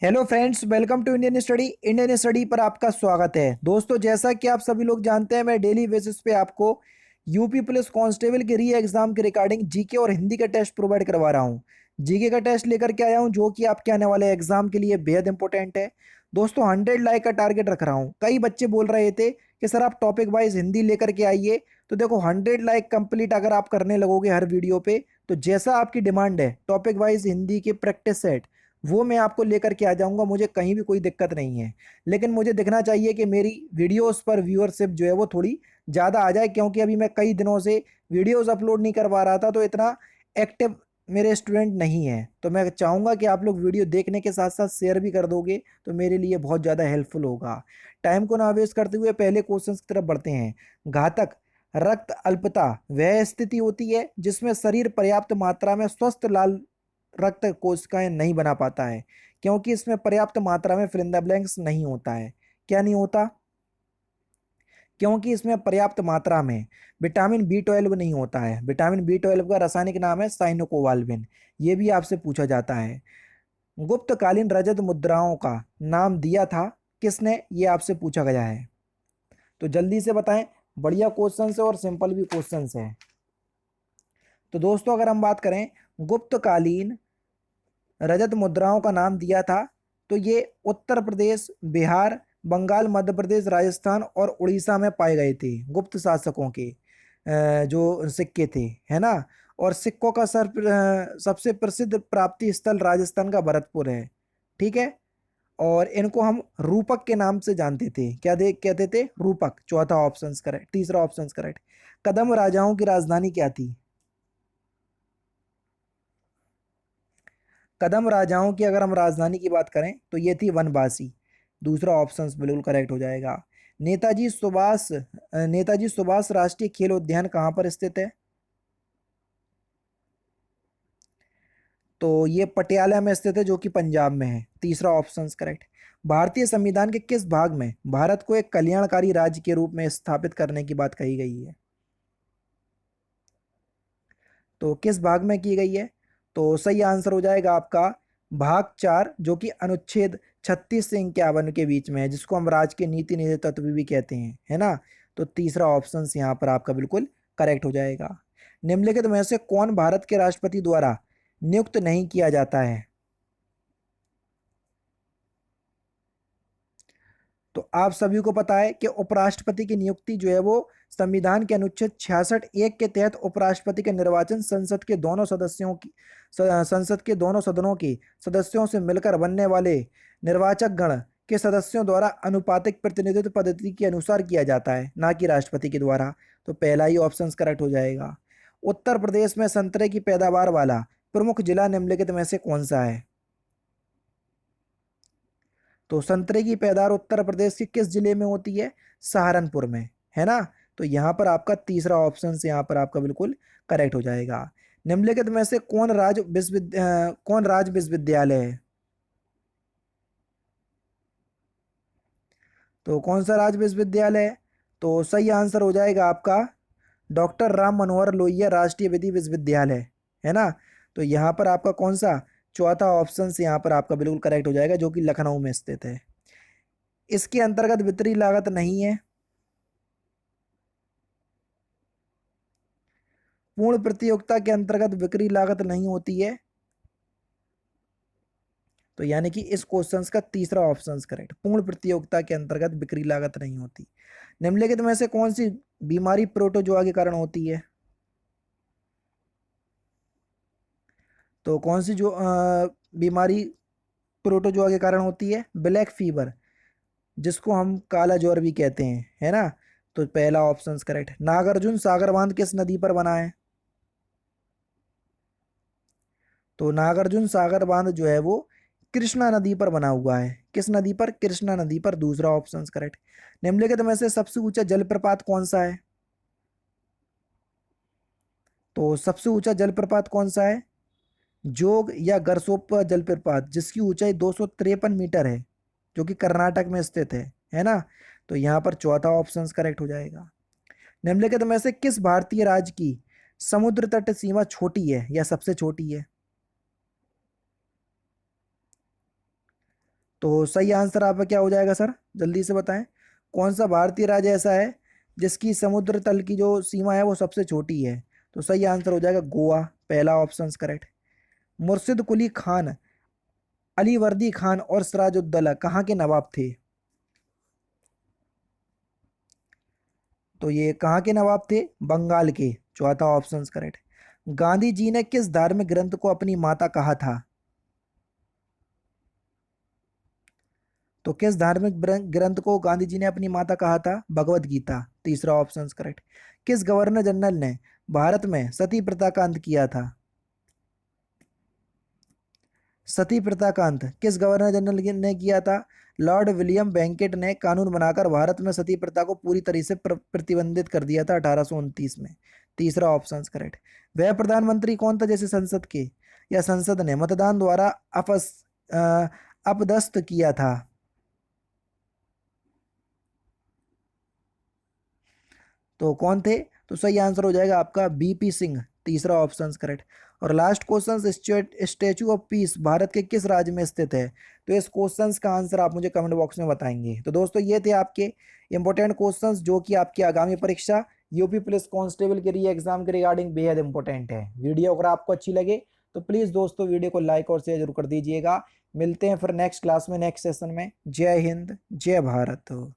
Hello friends, welcome to Indian study पर आपका स्वागत है। दोस्तों, जैसा कि आप सभी लोग जानते हैं, मैं डेली बेसिस पे आपको यूपी पुलिस कांस्टेबल के री एग्जाम के रिगार्डिंग जीके और हिंदी का टेस्ट प्रोवाइड करवा रहा हूं। जीके का टेस्ट लेकर के आया हूं जो कि आपके आने वाले एग्जाम के लिए बेहद इंपॉर्टेंट है। दोस्तों, 100 लाइक का टारगेट रख रहा हूँ। कई बच्चे बोल रहे थे कि सर आप टॉपिक वाइज हिंदी लेकर के आइए। तो देखो, 100 लाइक कंप्लीट अगर आप करने लगोगे हर वीडियो पे, तो जैसा आपकी डिमांड है टॉपिक वाइज हिंदी के प्रैक्टिस सेट, वो मैं आपको लेकर के आ जाऊंगा। मुझे कहीं भी कोई दिक्कत नहीं है, लेकिन मुझे दिखना चाहिए कि मेरी वीडियोस पर व्यूअरशिप जो है वो थोड़ी ज़्यादा आ जाए, क्योंकि अभी मैं कई दिनों से वीडियोस अपलोड नहीं करवा रहा था, तो इतना एक्टिव मेरे स्टूडेंट नहीं है। तो मैं चाहूँगा कि आप लोग वीडियो देखने के साथ साथ शेयर भी कर दोगे तो मेरे लिए बहुत ज़्यादा हेल्पफुल होगा। टाइम को ना वेस्ट करते हुए पहले क्वेश्चन की तरफ बढ़ते हैं। घातक रक्त अल्पता वह स्थिति होती है जिसमें शरीर पर्याप्त मात्रा में स्वस्थ लाल रक्त कोशिकाएं नहीं बना पाता है, क्योंकि इसमें पर्याप्त मात्रा में फिलिंदा ब्लैंक्स नहीं होता है। क्या नहीं होता? क्योंकि इसमें पर्याप्त मात्रा में विटामिन बी 12 नहीं होता है। विटामिन बी 12 का रासायनिक नाम है साइनोकोवाल्विन। ये भी आपसे पूछा जाता है। गुप्तकालीन रजत मुद्राओं का नाम दिया था किसने, ये आपसे पूछा गया है। तो जल्दी से बताएं। बढ़िया क्वेश्चन है और सिंपल भी क्वेश्चन है। तो दोस्तों, अगर हम बात करें गुप्तकालीन रजत मुद्राओं का नाम दिया था, तो ये उत्तर प्रदेश, बिहार, बंगाल, मध्य प्रदेश, राजस्थान और उड़ीसा में पाए गए थे गुप्त शासकों के जो सिक्के थे, है ना। और सिक्कों का सबसे प्रसिद्ध प्राप्ति स्थल राजस्थान का भरतपुर है। ठीक है। और इनको हम रूपक के नाम से जानते थे। क्या दे कहते थे? रूपक। चौथा ऑप्शन करेक्ट, तीसरा ऑप्शन करेक्ट। कदम राजाओं की राजधानी क्या थी? कदम राजाओं की अगर हम राजधानी की बात करें तो ये थी वनवासी। दूसरा ऑप्शन बिल्कुल करेक्ट हो जाएगा। नेताजी सुभाष राष्ट्रीय खेल उद्यान कहाँ पर स्थित है? तो ये पटियाला में स्थित है, जो कि पंजाब में है। तीसरा ऑप्शन करेक्ट। भारतीय संविधान के किस भाग में भारत को एक कल्याणकारी राज्य के रूप में स्थापित करने की बात कही गई है? तो किस भाग में की गई है? तो सही आंसर हो जाएगा आपका भाग 4, जो कि अनुच्छेद 36 से 51 के बीच में है, जिसको हम राज्य के नीति निधि तत्व भी कहते हैं, है ना। तो तीसरा ऑप्शन यहाँ पर आपका बिल्कुल करेक्ट हो जाएगा। निम्नलिखित में से कौन भारत के राष्ट्रपति द्वारा नियुक्त नहीं किया जाता है? तो आप सभी को पता है कि उपराष्ट्रपति की नियुक्ति जो है वो संविधान के अनुच्छेद 66(1) के तहत उपराष्ट्रपति के निर्वाचन संसद के दोनों सदनों के सदस्यों से मिलकर बनने वाले निर्वाचक गण के सदस्यों द्वारा अनुपातिक प्रतिनिधित्व पद्धति के अनुसार किया जाता है, ना कि राष्ट्रपति के द्वारा। तो पहला ही ऑप्शन करेक्ट हो जाएगा। उत्तर प्रदेश में संतरे की पैदावार वाला प्रमुख जिला निम्नलिखित में से कौन सा है? तो संतरे की पैदावार उत्तर प्रदेश के किस जिले में होती है? सहारनपुर में, है ना। तो यहाँ पर आपका तीसरा ऑप्शन से यहाँ पर आपका बिल्कुल करेक्ट हो जाएगा। निम्नलिखित में से कौन राज्य विश्वविद्यालय है? तो कौन सा राज्य विश्वविद्यालय है? तो सही आंसर हो जाएगा आपका डॉक्टर राम मनोहर लोहिया राष्ट्रीय विधि विश्वविद्यालय, है ना। तो यहाँ पर आपका कौन सा चौथा ऑप्शन से यहाँ पर आपका बिल्कुल करेक्ट हो जाएगा, जो कि लखनऊ में स्थित है। इसके अंतर्गत वित्तीय लागत नहीं है। पूर्ण प्रतियोगिता के अंतर्गत बिक्री लागत नहीं होती है। तो यानी कि इस क्वेश्चन का तीसरा ऑप्शन करेक्ट। पूर्ण प्रतियोगिता के अंतर्गत बिक्री लागत नहीं होती। निम्नलिखित में से कौन सी बीमारी प्रोटोजोआ के कारण होती है? तो कौन सी जो बीमारी प्रोटोजोआ के कारण होती है? ब्लैक फीवर, जिसको हम काला ज्वर भी कहते हैं, है ना। तो पहला ऑप्शन करेक्ट। नागार्जुन सागर बांध किस नदी पर बना है? तो नागार्जुन सागर बांध जो है वो कृष्णा नदी पर बना हुआ है। किस नदी पर? कृष्णा नदी पर। दूसरा ऑप्शन करेक्ट। निम्नलिखित में से सबसे ऊंचा जलप्रपात कौन सा है? तो सबसे ऊंचा जलप्रपात कौन सा है? जोग या गरसोप्पा जलप्रपात, जिसकी ऊंचाई 253 मीटर है, जो कि कर्नाटक में स्थित है ना। तो यहाँ पर चौथा ऑप्शन करेक्ट हो जाएगा। निम्नलिखित में से किस भारतीय राज्य की समुद्र तट सीमा छोटी है या सबसे छोटी है? तो सही आंसर आपका क्या हो जाएगा सर, जल्दी से बताएं। कौन सा भारतीय राज्य ऐसा है जिसकी समुद्र तल की जो सीमा है वो सबसे छोटी है? तो सही आंसर हो जाएगा गोवा, पहला ऑप्शन करेक्ट। मुर्शिद कुली खान, अली वर्दी खान और सिराजुद्दौला कहाँ के नवाब थे? तो ये कहाँ के नवाब थे? बंगाल के, चौथा ऑप्शन करेक्ट। गांधी जी ने किस धार्मिक ग्रंथ को अपनी माता कहा था? तो किस धार्मिक ग्रंथ को गांधी जी ने अपनी माता कहा था? भगवत गीता, तीसरा ऑप्शन करेक्ट। किस गवर्नर जनरल ने भारत में सती प्रथा का अंत किया था? सती प्रथा का अंत किस गवर्नर जनरल ने किया था? लॉर्ड विलियम बेंकेट ने कानून बनाकर भारत में सती प्रथा को पूरी तरह से प्रतिबंधित कर दिया था 1829 में, तीसरा ऑप्शन करेक्ट। वह प्रधानमंत्री कौन था जैसे संसद के या संसद ने मतदान द्वारा अ, अपदस्थ किया था? तो कौन थे? तो सही आंसर हो जाएगा आपका बीपी सिंह, तीसरा ऑप्शन करेक्ट। और last question, statue of peace Bharat के किस राज्य में स्थित है? तो इस क्वेश्चन का आंसर आप मुझे कमेंट बॉक्स में बताएंगे। तो दोस्तों ये थे आपके इंपॉर्टेंट क्वेश्चंस जो कि आपकी आगामी परीक्षा यूपी पुलिस कांस्टेबल के लिए एग्जाम के रिगार्डिंग बेहद इंपॉर्टेंट है। वीडियो अगर आपको अच्छी लगे तो प्लीज़ दोस्तों वीडियो को लाइक और शेयर जरूर कर दीजिएगा। मिलते हैं फिर नेक्स्ट क्लास में, नेक्स्ट सेशन में। जय हिंद, जय भारत।